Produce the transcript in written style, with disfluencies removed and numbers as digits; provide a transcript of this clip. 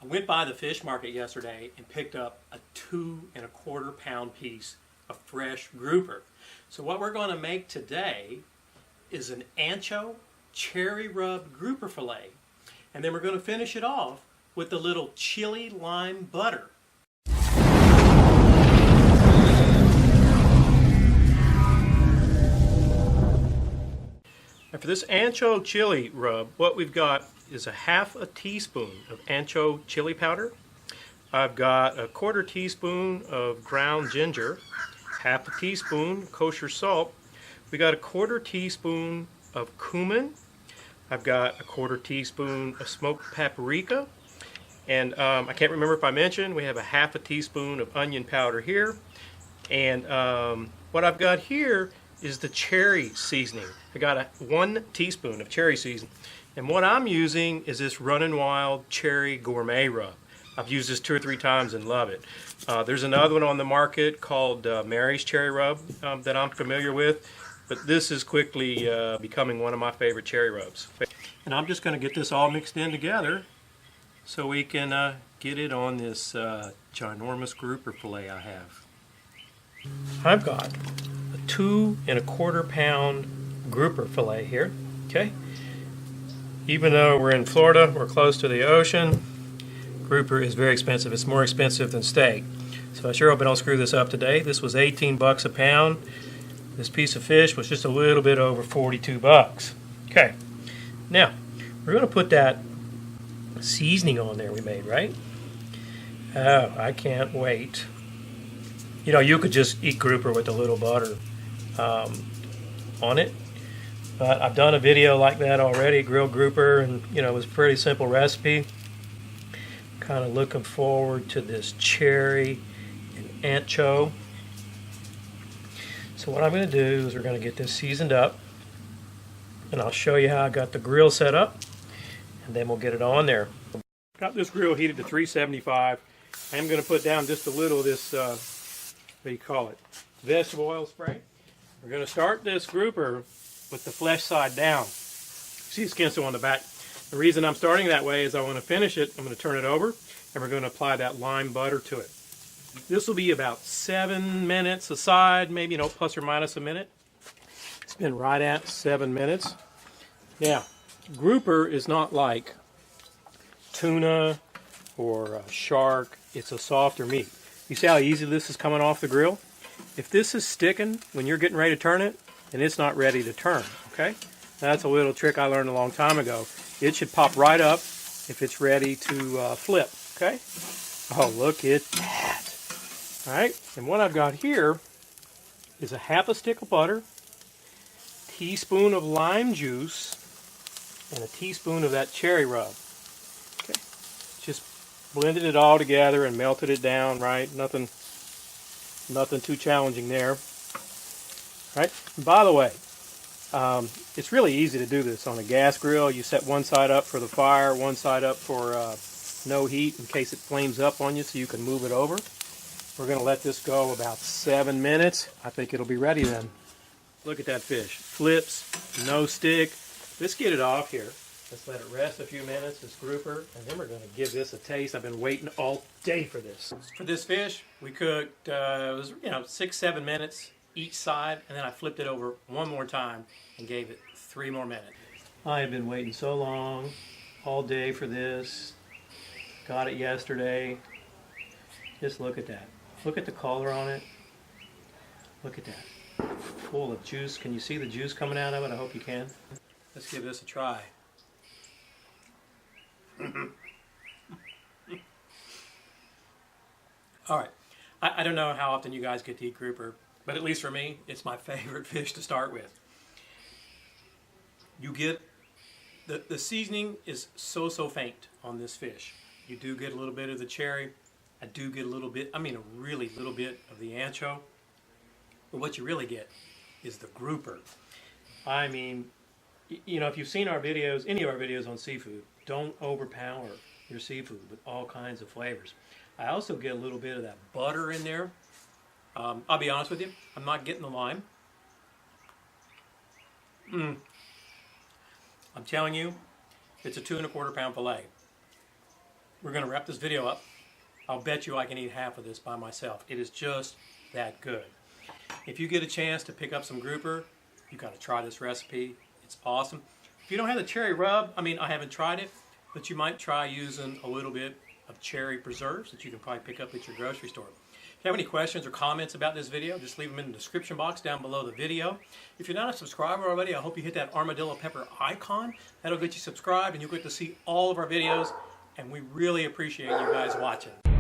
I went by the fish market yesterday and picked up a 2¼ pound piece of fresh grouper. So what we're going to make today is an Ancho-Cherry Rub grouper filet. And then we're going to finish it off with a little chili lime butter. Now for this ancho chili rub, what we've got is a ½ teaspoon of ancho chili powder. I've got a ¼ teaspoon of ground ginger, ½ teaspoon kosher salt. We got a ¼ teaspoon of cumin. I've got a ¼ teaspoon of smoked paprika. And I can't remember if I mentioned, we have a ½ teaspoon of onion powder here. And what I've got here is the cherry seasoning. I got 1 teaspoon of cherry seasoning. And what I'm using is this Runnin Wild Cherry Gourmet Rub. I've used this 2 or 3 times and love it. There's another one on the market called Mary's Cherry Rub that I'm familiar with. But this is quickly becoming one of my favorite cherry rubs. And I'm just going to get this all mixed in together so we can get it on this ginormous grouper filet I have. I've got a 2¼ pound grouper filet here. Okay. Even though we're in Florida, we're close to the ocean, grouper is very expensive. It's more expensive than steak. So I sure hope I don't screw this up today. This was 18 bucks a pound. This piece of fish was just a little bit over 42 bucks. Okay. Now, we're going to put that seasoning on there we made, right? Oh, I can't wait. You know, you could just eat grouper with a little butter on it. But I've done a video like that already, grilled grouper, and you know, it was a pretty simple recipe. Kind of looking forward to this cherry and ancho. So what I'm going to do is we're going to get this seasoned up, and I'll show you how I got the grill set up, and then we'll get it on there. Got this grill heated to 375. I am going to put down just a little of this, what do you call it, vegetable oil spray. We're going to start this grouper with the flesh side down. See the skin still on the back. The reason I'm starting that way is I want to finish it. I'm going to turn it over, and we're going to apply that lime butter to it. This will be about 7 minutes aside, maybe, you know, plus or minus a minute. It's been right at 7 minutes. Now, grouper is not like tuna or shark. It's a softer meat. You see how easy this is coming off the grill? If this is sticking when you're getting ready to turn it, then it's not ready to turn, okay? That's a little trick I learned a long time ago. It should pop right up if it's ready to flip, okay? Oh, look at that. All right, and what I've got here is a ½ stick of butter, teaspoon of lime juice, and a teaspoon of that cherry rub. Okay, just blended it all together and melted it down, right? Nothing too challenging there. All right, and by the way, it's really easy to do this on a gas grill. You set one side up for the fire, one side up for no heat in case it flames up on you so you can move it over. We're going to let this go about 7 minutes. I think it'll be ready then. Look at that fish. Flips, no stick. Let's get it off here. Let's let it rest a few minutes, this grouper, and then we're going to give this a taste. I've been waiting all day for this. For this fish, we cooked, it was 6-7 minutes each side, and then I flipped it over one more time and gave it 3 more minutes. I have been waiting so long, all day for this. Got it yesterday. Just look at that. Look at the color on it. Look at that. Full of juice. Can you see the juice coming out of it? I hope you can. Let's give this a try. All right. I don't know how often you guys get to eat grouper, but at least for me, it's my favorite fish to start with. You get, the seasoning is so faint on this fish. You do get a little bit of the cherry. I do get a little bit, I mean a really little bit of the ancho. But what you really get is the grouper. I mean, you know, if you've seen our videos, any of our videos on seafood, don't overpower your seafood with all kinds of flavors. I also get a little bit of that butter in there. I'll be honest with you, I'm not getting the lime. I'm telling you, it's a 2¼ pound filet. We're we're going to wrap this video up. I'll bet you I can eat half of this by myself. It is just that good. If you get a chance to pick up some grouper, you got to try this recipe. It's awesome. If you don't have the cherry rub, I mean, I haven't tried it, but you might try using a little bit of cherry preserves that you can probably pick up at your grocery store. If you have any questions or comments about this video, just leave them in the description box down below the video. If you're not a subscriber already, I hope you hit that armadillo pepper icon. That'll get you subscribed and you'll get to see all of our videos. And we really appreciate you guys watching.